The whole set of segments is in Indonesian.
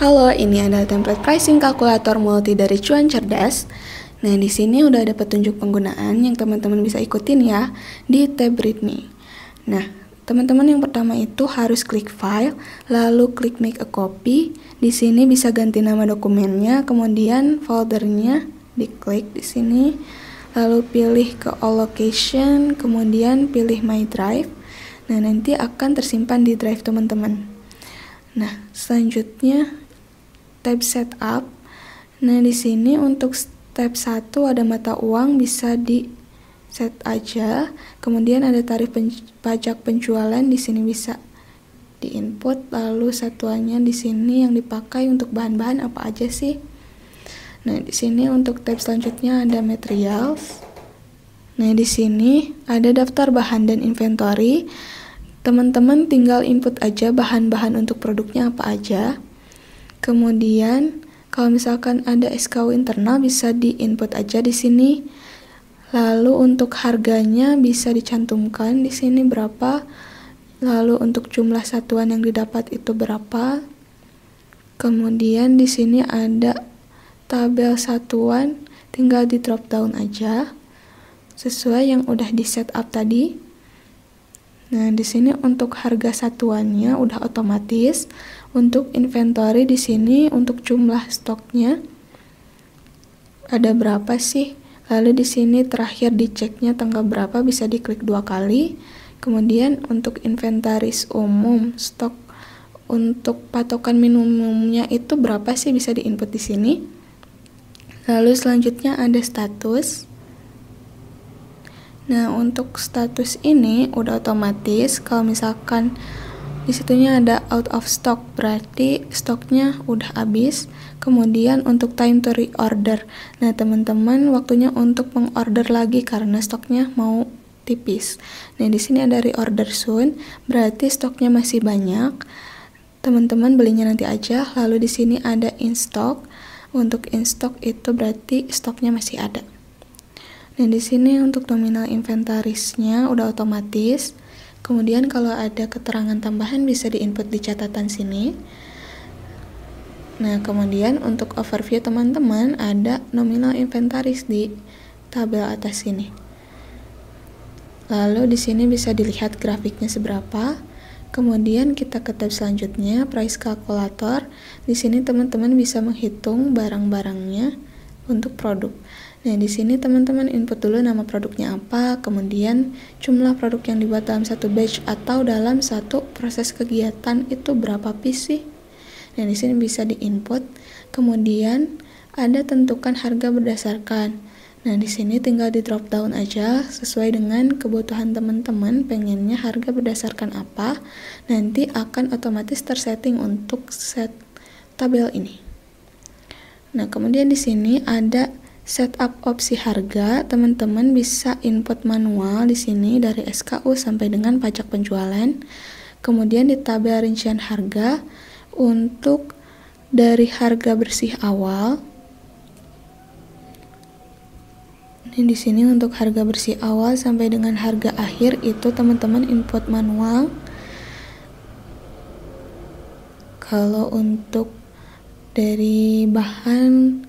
Halo, ini adalah template pricing kalkulator multi dari Cuan Cerdas. Nah, di sini udah ada petunjuk penggunaan yang teman-teman bisa ikutin ya di tab readme. Nah, teman-teman yang pertama itu harus klik file, lalu klik make a copy. Di sini bisa ganti nama dokumennya, kemudian foldernya diklik di sini, lalu pilih ke all location, kemudian pilih my drive. Nah, nanti akan tersimpan di drive teman-teman. Nah, selanjutnya tab setup. Nah, di sini untuk tab 1 ada mata uang, bisa di set aja. Kemudian ada tarif pajak penjualan, di sini bisa di-input, lalu satuannya di sini yang dipakai untuk bahan-bahan apa aja sih. Nah, di sini untuk tab selanjutnya ada materials. Nah, di sini ada daftar bahan dan inventory. Teman-teman tinggal input aja bahan-bahan untuk produknya apa aja. Kemudian kalau misalkan ada SKU internal bisa di-input aja di sini. Lalu untuk harganya bisa dicantumkan di sini berapa. Lalu untuk jumlah satuan yang didapat itu berapa. Kemudian di sini ada tabel satuan, tinggal di drop down aja sesuai yang udah di setup tadi. Nah, di sini untuk harga satuannya udah otomatis. Untuk inventory di sini untuk jumlah stoknya ada berapa sih? Lalu di sini terakhir diceknya tanggal berapa, bisa diklik 2 kali. Kemudian untuk inventaris umum, stok untuk patokan minimumnya itu berapa sih, bisa diinput di sini. Lalu selanjutnya ada status. Nah, untuk status ini udah otomatis. Kalau misalkan di situnya ada out of stock, berarti stoknya udah habis. Kemudian untuk time to reorder. Nah, teman-teman waktunya untuk mengorder lagi karena stoknya mau tipis. Nah, di sini ada reorder soon, berarti stoknya masih banyak. Teman-teman belinya nanti aja. Lalu di sini ada in stock. Untuk in stock itu berarti stoknya masih ada. Nah, di sini untuk nominal inventarisnya udah otomatis. Kemudian kalau ada keterangan tambahan bisa diinput di catatan sini. Nah, kemudian untuk overview teman-teman ada nominal inventaris di tabel atas sini. Lalu di sini bisa dilihat grafiknya seberapa. Kemudian kita ke tab selanjutnya, price calculator. Di sini teman-teman bisa menghitung barang-barangnya untuk produk. Nah, di sini teman-teman input dulu nama produknya apa, kemudian jumlah produk yang dibuat dalam satu batch atau dalam satu proses kegiatan itu berapa piece sih. Nah, di sini bisa diinput. Kemudian ada tentukan harga berdasarkan. Nah, di sini tinggal di drop down aja sesuai dengan kebutuhan teman-teman, pengennya harga berdasarkan apa. Nanti akan otomatis tersetting untuk set tabel ini. Nah, kemudian di sini ada setup opsi harga. Teman-teman bisa input manual di sini dari SKU sampai dengan pajak penjualan. Kemudian di tabel rincian harga untuk dari harga bersih awal. Ini di sini untuk harga bersih awal sampai dengan harga akhir itu teman-teman input manual. Kalau untuk dari bahan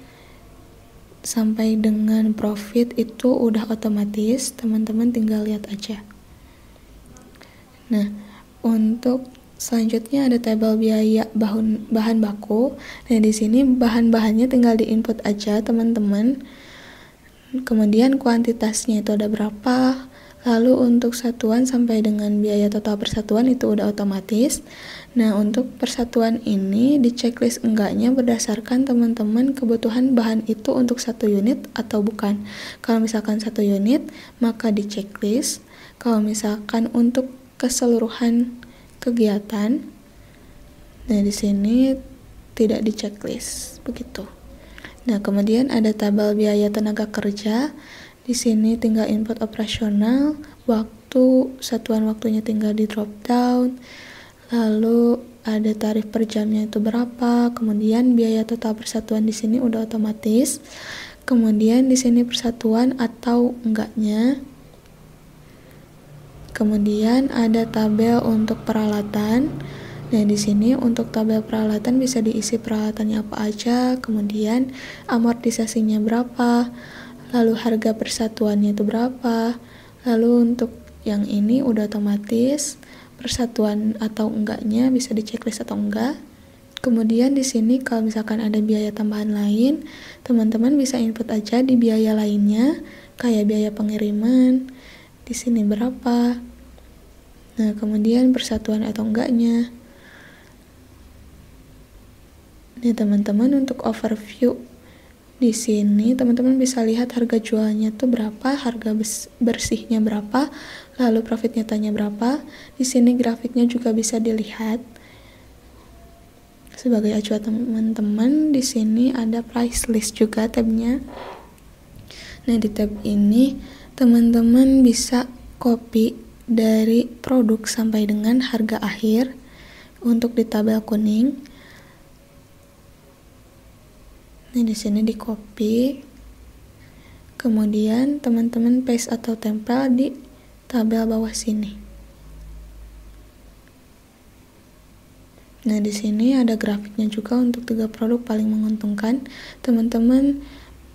sampai dengan profit itu udah otomatis, teman-teman tinggal lihat aja. Nah, untuk selanjutnya ada tabel biaya bahan baku. Nah, di sini bahan-bahannya tinggal diinput aja teman-teman. Kemudian kuantitasnya itu ada berapa. Lalu untuk satuan sampai dengan biaya total persatuan itu udah otomatis. Nah, untuk persatuan ini di checklist enggaknya berdasarkan teman-teman kebutuhan bahan itu untuk 1 unit atau bukan. Kalau misalkan 1 unit, maka di checklist. Kalau misalkan untuk keseluruhan kegiatan, nah di sini tidak di checklist, begitu. Nah, kemudian ada tabel biaya tenaga kerja. Di sini tinggal input operasional, waktu, satuan waktunya tinggal di drop down. Lalu ada tarif per jamnya itu berapa. Kemudian biaya total persatuan di sini udah otomatis. Kemudian di sini persatuan atau enggaknya. Kemudian ada tabel untuk peralatan. Nah, di sini untuk tabel peralatan bisa diisi peralatannya apa aja, kemudian amortisasinya berapa, lalu harga persatuannya itu berapa, lalu untuk yang ini udah otomatis persatuan atau enggaknya bisa di checklist atau enggak. Kemudian di sini kalau misalkan ada biaya tambahan lain, teman-teman bisa input aja di biaya lainnya, kayak biaya pengiriman, di sini berapa. Nah, kemudian persatuan atau enggaknya. Nah, teman-teman untuk overview di sini teman-teman bisa lihat harga jualnya tuh berapa, harga bersihnya berapa, lalu profit nyatanya berapa. Di sini grafiknya juga bisa dilihat. Sebagai acuan teman-teman, di sini ada price list juga tabnya. Nah, di tab ini teman-teman bisa copy dari produk sampai dengan harga akhir untuk di tabel kuning. Nah, di sini di copy. Kemudian teman-teman paste atau tempel di tabel bawah sini. Nah, di sini ada grafiknya juga untuk 3 produk paling menguntungkan. Teman-teman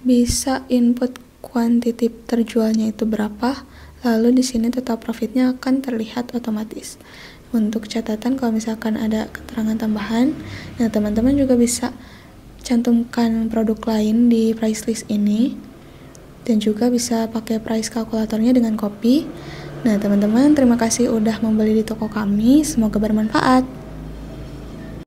bisa input kuantiti terjualnya itu berapa, lalu di sini total profitnya akan terlihat otomatis. Untuk catatan kalau misalkan ada keterangan tambahan, nah teman-teman juga bisa cantumkan produk lain di price list ini, dan juga bisa pakai price kalkulatornya dengan copy. Nah teman-teman, terima kasih udah membeli di toko kami, semoga bermanfaat.